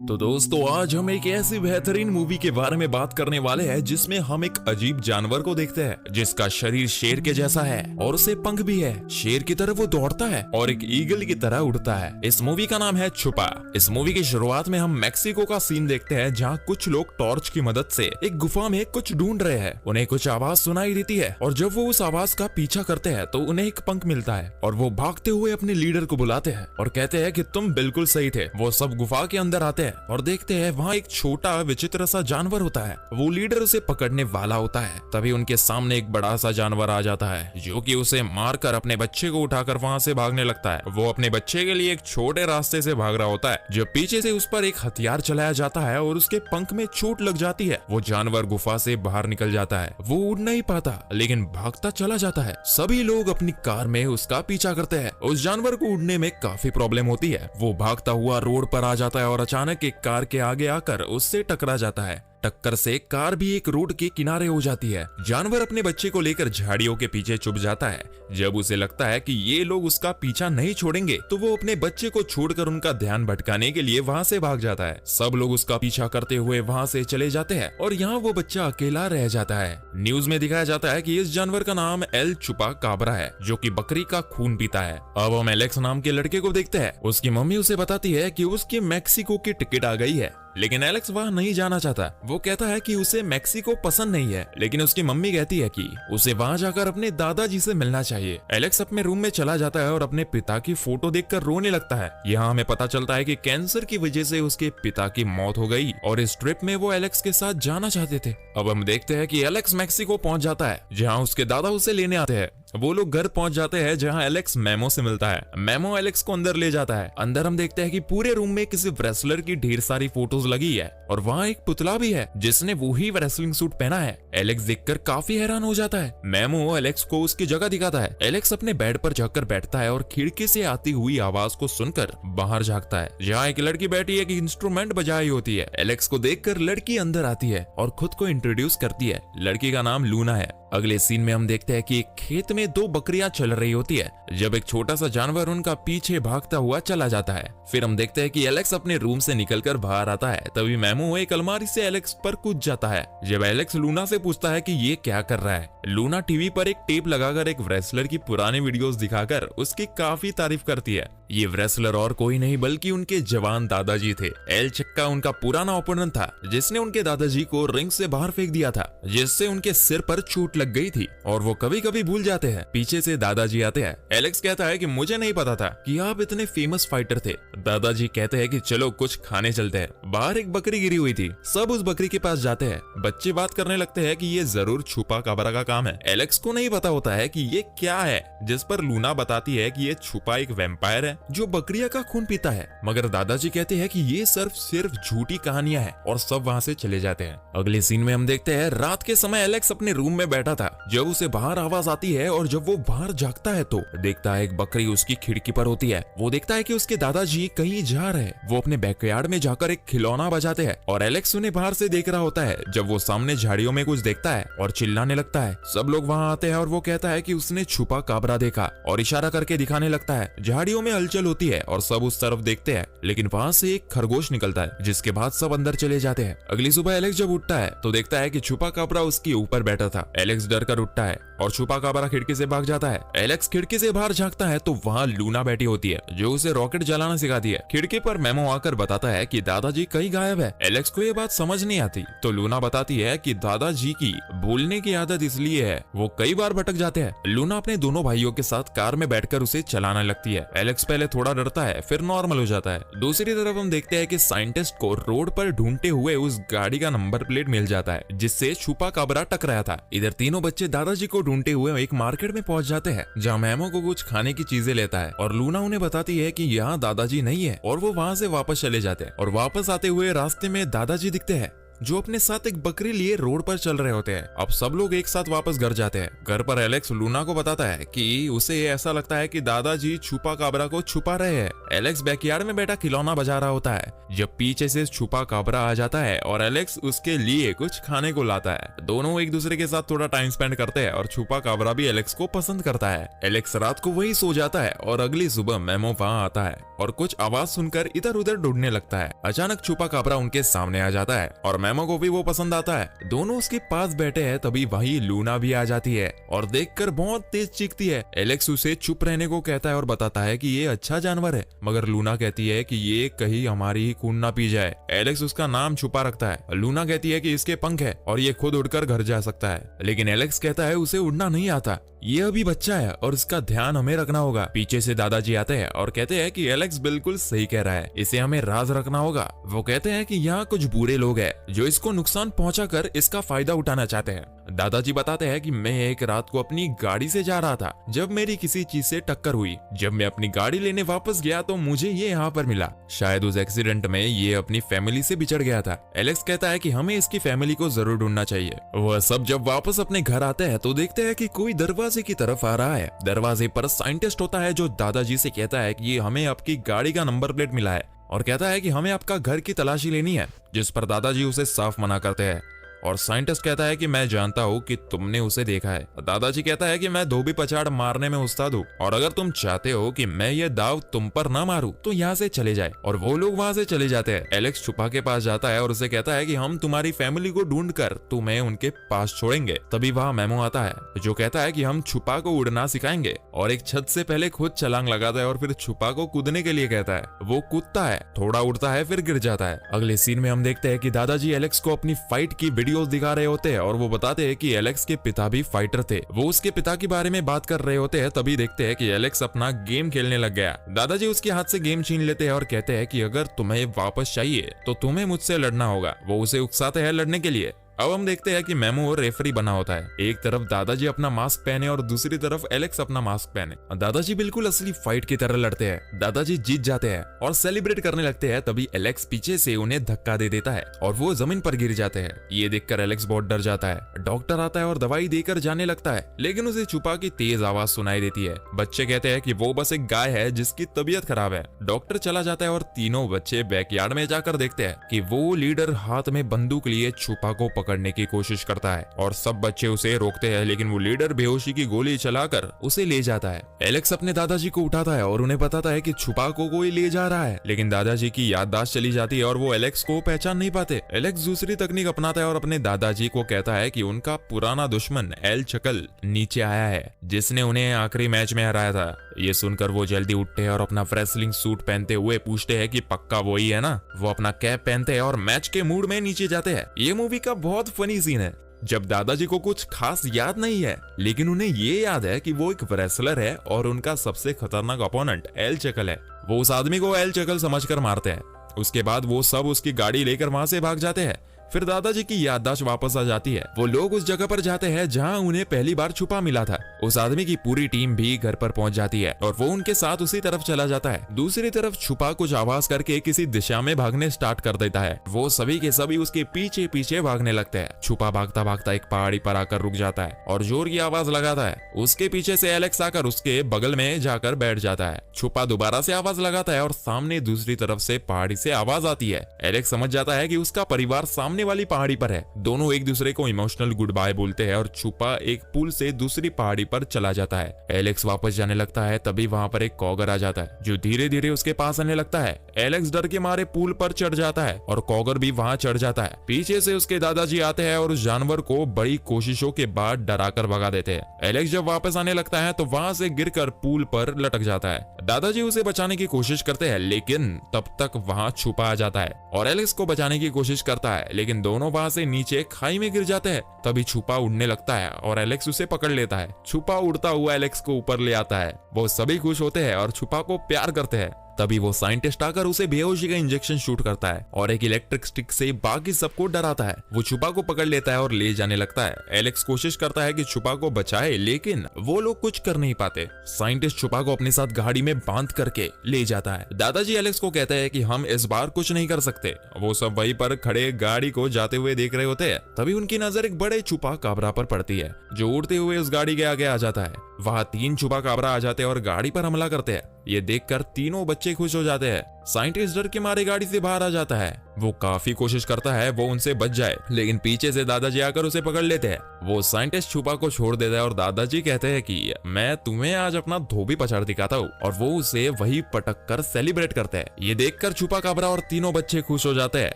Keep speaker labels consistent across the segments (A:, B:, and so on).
A: तो दोस्तों आज हम एक ऐसी बेहतरीन मूवी के बारे में बात करने वाले हैं जिसमें हम एक अजीब जानवर को देखते हैं जिसका शरीर शेर के जैसा है और उसे पंख भी है। शेर की तरह वो दौड़ता है और एक ईगल की तरह उड़ता है। इस मूवी का नाम है छुपा। इस मूवी की शुरुआत में हम मैक्सिको का सीन देखते हैं जहाँ कुछ लोग टॉर्च की मदद से एक गुफा में कुछ ढूंढ रहे हैं। उन्हें कुछ आवाज सुनाई देती है और जब वो उस आवाज का पीछा करते हैं तो उन्हें एक पंख मिलता है और वो भागते हुए अपने लीडर को बुलाते हैं और कहते हैं कि तुम बिल्कुल सही थे। वो सब गुफा के अंदर आते हैं और देखते हैं वहाँ एक छोटा विचित्र सा जानवर होता है। वो लीडर उसे पकड़ने वाला होता है। तभी उनके सामने एक बड़ा सा जानवर आ जाता है जो कि उसे मारकर अपने बच्चे को उठाकर वहाँ से भागने लगता है। वो अपने बच्चे के लिए एक छोटे रास्ते से भाग रहा होता है जब पीछे से उस पर एक हथियार चलाया जाता है और उसके पंख में चोट लग जाती है। वो जानवर गुफा से बाहर निकल जाता है। वो उड़ नहीं पाता लेकिन भागता चला जाता है। सभी लोग अपनी कार में उसका पीछा करते हैं। उस जानवर को उड़ने में काफी प्रॉब्लम होती है। वो भागता हुआ रोड पर आ जाता है और अचानक एक कार के आगे आकर उससे टकरा जाता है। टक्कर से कार भी एक रोड के किनारे हो जाती है। जानवर अपने बच्चे को लेकर झाड़ियों के पीछे छुप जाता है। जब उसे लगता है कि ये लोग उसका पीछा नहीं छोड़ेंगे तो वो अपने बच्चे को छोड़कर उनका ध्यान भटकाने के लिए वहाँ से भाग जाता है। सब लोग उसका पीछा करते हुए वहाँ से चले जाते हैं और यहाँ वो बच्चा अकेला रह जाता है। न्यूज में दिखाया जाता है कि इस जानवर का नाम एल चुपा काबरा है जो कि बकरी का खून पीता है। अब हम एलेक्स नाम के लड़के को देखते हैं। उसकी मम्मी उसे बताती है कि उसकी मैक्सिको की टिकट आ गई है लेकिन एलेक्स वहां नहीं जाना चाहता। वो कहता है कि उसे मैक्सिको पसंद नहीं है लेकिन उसकी मम्मी कहती है कि उसे वहां जाकर अपने दादाजी से मिलना चाहिए। एलेक्स अपने रूम में चला जाता है और अपने पिता की फोटो देखकर रोने लगता है। यहाँ हमें पता चलता है कि कैंसर की वजह से उसके पिता की मौत हो गई और इस ट्रिप में वो एलेक्स के साथ जाना चाहते थे। अब हम देखते हैं कि एलेक्स मैक्सिको पहुंच जाता है जहाँ उसके दादा उसे लेने आते हैं। वो लोग घर पहुंच जाते हैं जहां एलेक्स मेमो से मिलता है। मेमो एलेक्स को अंदर ले जाता है। अंदर हम देखते हैं कि पूरे रूम में किसी रेसलर की ढेर सारी फोटोज लगी है और वहां एक पुतला भी है जिसने वही रेसलिंग सूट पहना है। एलेक्स देखकर काफी हैरान हो जाता है। मेमो एलेक्स को उसकी जगह दिखाता है। एलेक्स अपने बेड पर जाकर बैठता है और खिड़की से आती हुई आवाज को सुनकर बाहर झांकता है जहाँ एक लड़की बैठी एक इंस्ट्रूमेंट बजाई होती है। एलेक्स को देखकर लड़की अंदर आती है और खुद को इंट्रोड्यूस करती है। लड़की का नाम लूना है। अगले सीन में हम देखते हैं कि एक खेत में दो बकरियां चल रही होती है जब एक छोटा सा जानवर उनका पीछे भागता हुआ चला जाता है। फिर हम देखते हैं कि एलेक्स अपने रूम से निकलकर बाहर आता है। तभी मेमो एक अलमारी से एलेक्स पर कूद जाता है। जब एलेक्स लूना से पूछता है कि ये क्या कर रहा है, लूना टीवी पर एक टेप लगाकर एक रेसलर की पुरानी वीडियोस दिखाकर उसकी काफी तारीफ करती है। ये रेसलर और कोई नहीं बल्कि उनके जवान दादाजी थे। एल चक्का उनका पुराना ओपोनेंट था जिसने उनके दादाजी को रिंग से बाहर फेंक दिया था जिससे उनके सिर पर चोट लग गई थी और वो कभी कभी भूल जाते हैं। पीछे से दादाजी आते हैं। एलेक्स कहता है कि मुझे नहीं पता था कि आप इतने फेमस फाइटर थे। दादाजी कहते हैं कि चलो कुछ खाने चलते हैं। बाहर एक बकरी गिरी हुई थी। सब उस बकरी के पास जाते हैं। बच्चे बात करने लगते हैं कि ये जरूर छुपा काबरा का काम है। एलेक्स को नहीं पता होता है कि ये क्या है, जिस पर लूना बताती है कि ये छुपा एक वैम्पायर है जो बकरिया का खून पीता है। मगर दादाजी कहते हैं कि ये सिर्फ झूठी कहानियां हैं और सब वहाँ से चले जाते हैं। अगले सीन में हम देखते हैं रात के समय एलेक्स अपने रूम में बैठा था जब उसे बाहर आवाज आती है और जब वो बाहर जागता है तो देखता है एक बकरी उसकी खिड़की पर होती है। वो देखता है कि उसके दादाजी कहीं जा रहे हैं। वो अपने बैकयार्ड में जाकर एक खिलौना बजाते हैं और एलेक्स उन्हें बाहर से देख रहा होता है जब वो सामने झाड़ियों में कुछ देखता है और चिल्लाने लगता है। सब लोग वहाँ आते हैं और वो कहता है कि उसने छुपा काबरा देखा और इशारा करके दिखाने लगता है। झाड़ियों में हलचल होती है और सब उस तरफ देखते हैं लेकिन वहाँ से एक खरगोश निकलता है जिसके बाद सब अंदर चले जाते हैं। अगली सुबह एलेक्स जब उठता है तो देखता है कि छुपा काबरा उसके ऊपर बैठा था। एलेक्स डर कर उठता है और छुपा काबरा खिड़की से भाग जाता है। एलेक्स खिड़की से बाहर झांकता है तो वहाँ लूना बैठी होती है जो उसे रॉकेट जलाना सिखाती है। खिड़की पर मेमो आकर बताता है कि दादाजी कहीं गायब है। एलेक्स को ये बात समझ नहीं आती तो लूना बताती है कि दादाजी की भूलने की आदत इसलिए है, वो कई बार भटक जाते हैं। लूना अपने दोनों भाइयों के साथ कार में बैठकर उसे चलाने लगती है। एलेक्स पहले थोड़ा डरता है फिर नॉर्मल हो जाता है। दूसरी तरफ हम देखते हैं कि साइंटिस्ट को रोड पर ढूंढते हुए उस गाड़ी का नंबर प्लेट मिल जाता है जिससे छुपा काबरा टकराया था। इधर तीनों बच्चे दादाजी को ढूंढते हुए एक मार्केट में पहुंच जाते हैं जहां मेमो को कुछ खाने की चीजें लेता है और लूना उन्हें बताती है कि यहाँ दादाजी नहीं है और वो वहाँ से वापस चले जाते हैं और वापस आते हुए रास्ते में दादाजी दिखते हैं। जो अपने साथ एक बकरी लिए रोड पर चल रहे होते हैं। अब सब लोग एक साथ वापस घर जाते हैं। घर पर एलेक्स लूना को बताता है कि उसे ऐसा लगता है कि दादाजी छुपा काबरा को छुपा रहे हैं। एलेक्स बैकयार्ड में बैठा खिलौना बजा रहा होता है जब पीछे से छुपा काबरा आ जाता है और एलेक्स उसके लिए कुछ खाने को लाता है। दोनों एक दूसरे के साथ थोड़ा टाइम स्पेंड करते हैं और छुपा काबरा भी एलेक्स को पसंद करता है। एलेक्स रात को वही सो जाता है और अगली सुबह मेमो वहां आता है और कुछ आवाज सुनकर इधर उधर ढूंढने लगता है। अचानक छुपा काबरा उनके सामने आ जाता है और मेमो को भी वो पसंद आता है। दोनों उसके पास बैठे हैं, तभी वही लूना भी आ जाती है और देखकर बहुत तेज चीखती है। एलेक्स उसे चुप रहने को कहता है और बताता है कि ये अच्छा जानवर है, मगर लूना कहती है कि ये कहीं हमारी ही खून ना पी जाए। एलेक्स उसका नाम छुपा रखता है। लूना कहती है कि इसके पंख है और ये खुद उड़कर घर जा सकता है, लेकिन एलेक्स कहता है उसे उड़ना नहीं आता, ये अभी बच्चा है और इसका ध्यान हमें रखना होगा। पीछे से दादाजी आते हैं और कहते हैं कि एलेक्स बिल्कुल सही कह रहा है, इसे हमें राज रखना होगा। वो कहते हैं कि यहाँ कुछ बुरे लोग हैं जो इसको नुकसान पहुंचाकर इसका फायदा उठाना चाहते हैं। दादाजी बताते हैं कि मैं एक रात को अपनी गाड़ी से जा रहा था जब मेरी किसी चीज से टक्कर हुई। जब मैं अपनी गाड़ी लेने वापस गया तो मुझे ये यहाँ पर मिला। शायद उस एक्सीडेंट में ये अपनी फैमिली से बिछड़ गया था। एलेक्स कहता है कि हमें इसकी फैमिली को जरूर ढूंढना चाहिए। वह सब जब वापस अपने घर आते हैं तो देखते हैं कि कोई दरवाजे की तरफ आ रहा है। दरवाजे पर साइंटिस्ट होता है जो दादाजी से कहता है कि हमें आपकी गाड़ी का नंबर प्लेट मिला है और कहता है कि हमें आपका घर की तलाशी लेनी है, जिस पर दादाजी उसे साफ मना करते हैं। और साइंटिस्ट कहता है कि मैं जानता हूँ कि तुमने उसे देखा है। दादाजी कहता है कि मैं धोबी पछाड़ मारने में उस्ताद हूँ और अगर तुम चाहते हो कि मैं ये दाव तुम पर ना मारूं तो यहाँ से चले जाए। और वो लोग वहाँ से चले जाते हैं। एलेक्स छुपा के पास जाता है और उसे कहता है कि हम तुम्हारी फैमिली को ढूंढ कर तुम्हें उनके पास छोड़ेंगे। तभी वहाँ मेमो आता है जो कहता है कि हम छुपा को उड़ना सिखाएंगे और एक छत से पहले खुद छलांग लगाता है और फिर छुपा को कूदने के लिए कहता है। वो कूदता है, थोड़ा उड़ता है, फिर गिर जाता है। अगले सीन में हम देखते हैं कि दादाजी एलेक्स को अपनी फाइट की वीडियोस दिखा रहे होते हैं और वो बताते हैं कि एलेक्स के पिता भी फाइटर थे। वो उसके पिता के बारे में बात कर रहे होते हैं, तभी देखते हैं कि एलेक्स अपना गेम खेलने लग गया। दादाजी उसके हाथ से गेम छीन लेते हैं और कहते हैं कि अगर तुम्हें वापस चाहिए तो तुम्हें मुझसे लड़ना होगा। वो उसे उकसाते हैं लड़ने के लिए। अब हम देखते हैं कि मेमो रेफरी बना होता है। एक तरफ दादाजी अपना मास्क पहने और दूसरी तरफ एलेक्स अपना मास्क पहने। दादाजी बिल्कुल असली फाइट की तरह लड़ते हैं। दादाजी जीत जाते हैं और सेलिब्रेट करने लगते हैं, तभी एलेक्स पीछे से उन्हें धक्का दे देता है और वो जमीन पर गिर जाते हैं। ये देखकर एलेक्स बहुत डर जाता है। डॉक्टर आता है और दवाई देकर जाने लगता है, लेकिन उसे छुपा की तेज आवाज सुनाई देती है। बच्चे कहते हैं कि वो बस एक गाय है जिसकी तबीयत खराब है। डॉक्टर चला जाता है और तीनों बच्चे बैकयार्ड में जाकर देखते हैं कि वो लीडर हाथ में बंदूक लिए छुपा को पकड़ने की कोशिश करता है और सब बच्चे उसे रोकते हैं, लेकिन वो लीडर बेहोशी की गोली चलाकर उसे ले जाता है। एलेक्स अपने दादाजी को उठाता है और उन्हें बताता है कि छुपा को कोई ले जा रहा है, लेकिन दादाजी की याददाश्त चली जाती है और वो एलेक्स को पहचान नहीं पाते। एलेक्स दूसरी तकनीक अपनाता है और अपने दादाजी को कहता है कि उनका पुराना दुश्मन एल चकल नीचे आया है, जिसने उन्हें आखिरी मैच में हराया था। ये सुनकर वो जल्दी उठते हैं और अपना रेसलिंग सूट पहनते हुए पूछते हैं कि पक्का वही है ना। वो अपना कैप पहनते हैं और मैच के मूड में नीचे जाते हैं। ये मूवी का बहुत फनी सीन है जब दादाजी को कुछ खास याद नहीं है, लेकिन उन्हें ये याद है कि वो एक रेसलर है और उनका सबसे खतरनाक अपोनेंट एल चकल है। वो उस आदमी को एल चकल समझकर मारते हैं। उसके बाद वो सब उसकी गाड़ी लेकर वहां से भाग जाते हैं। फिर दादाजी की याददाश्त वापस आ जाती है। वो लोग उस जगह पर जाते हैं जहां उन्हें पहली बार छुपा मिला था। उस आदमी की पूरी टीम भी घर पर पहुंच जाती है और वो उनके साथ उसी तरफ चला जाता है। दूसरी तरफ छुपा कुछ आवाज करके किसी दिशा में भागने स्टार्ट कर देता है। वो सभी के सभी उसके पीछे पीछे भागने लगते हैं। छुपा भागता भागता एक पहाड़ी पर आकर रुक जाता है और जोर की आवाज लगाता है। उसके पीछे से एलेक्स आकर उसके बगल में जाकर बैठ जाता है। छुपा दोबारा से आवाज लगाता है और सामने दूसरी तरफ से पहाड़ी से आवाज आती है। एलेक्स समझ जाता है कि उसका परिवार सामने वाली पहाड़ी पर है। दोनों एक दूसरे को इमोशनल गुड बाय बोलते हैं और छुपा एक पुल से दूसरी पहाड़ी पर चला जाता है। एलेक्स वापस जाने लगता है, तभी वहां पर एक कॉगर आ जाता है जो धीरे धीरे उसके पास आने लगता है। एलेक्स डर के मारे पुल पर चढ़ जाता है और कॉगर भी वहां चढ़ जाता है। पीछे से उसके दादाजी आते हैं और उस जानवर को बड़ी कोशिशों के बाद डराकर भगा देते हैं। एलेक्स जब वापस आने लगता है तो वहां से गिरकर पुल पर लटक जाता है। दादाजी उसे बचाने की कोशिश करते हैं, लेकिन तब तक वहां छुपा आ जाता है और एलेक्स को बचाने की कोशिश करता है, लेकिन दोनों वहां से नीचे खाई में गिर जाते हैं। तभी छुपा उड़ने लगता है और एलेक्स उसे पकड़ लेता है। छुपा उड़ता हुआ एलेक्स को ऊपर ले आता है। वो सभी खुश होते हैं और छुपा को प्यार करते हैं। तभी वो साइंटिस्ट आकर उसे बेहोशी का इंजेक्शन शूट करता है और एक इलेक्ट्रिक स्टिक से बाकी सबको डराता है। वो छुपा को पकड़ लेता है और ले जाने लगता है। एलेक्स कोशिश करता है कि छुपा को बचाए, लेकिन वो लोग कुछ कर नहीं पाते। साइंटिस्ट छुपा को अपने साथ गाड़ी में बांध करके ले जाता है। दादाजी एलेक्स को कहते हैं कि हम इस बार कुछ नहीं कर सकते। वो सब वहीं पर खड़े गाड़ी को जाते हुए देख रहे होते हैं। तभी उनकी नजर एक बड़े छुपा काबरा पर पड़ती है जो उड़ते हुए उस गाड़ी के आगे आ जाता है। वहां 3 छुपा काबरा आ जाते हैं और गाड़ी पर हमला करते हैं। ये देखकर तीनों बच्चे खुश हो जाते हैं। साइंटिस्ट डर के मारे गाड़ी से बाहर आ जाता है। वो काफी कोशिश करता है वो उनसे बच जाए, लेकिन पीछे से दादाजी आकर उसे पकड़ लेते हैं। वो साइंटिस्ट छुपा को छोड़ देता है और दादाजी कहते हैं कि मैं तुम्हें आज अपना धोबी पछाड़ दिखाता हूँ, और वो उसे वही पटक कर सेलिब्रेट करते हैं। ये देखकर छुपा काबरा और तीनों बच्चे खुश हो जाते हैं।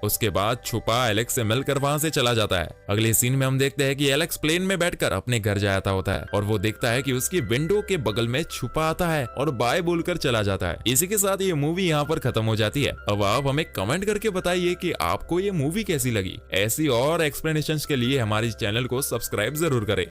A: उसके बाद छुपा एलेक्स से मिलकर वहां से चला जाता है। अगले सीन में हम देखते हैं कि एलेक्स प्लेन में बैठकर अपने घर जाता होता है और वो देखता है कि उसकी विंडो के बगल में छुपा आता है और बाय बोलकर चला जाता है। इसी के साथ ये मूवी यहाँ पर खत्म हो जाती है। अब आप हमें कमेंट करके बताइए कि आपको ये मूवी कैसी लगी। ऐसी और एक्सप्लेनेशंस के लिए हमारे चैनल को सब्सक्राइब जरूर करें।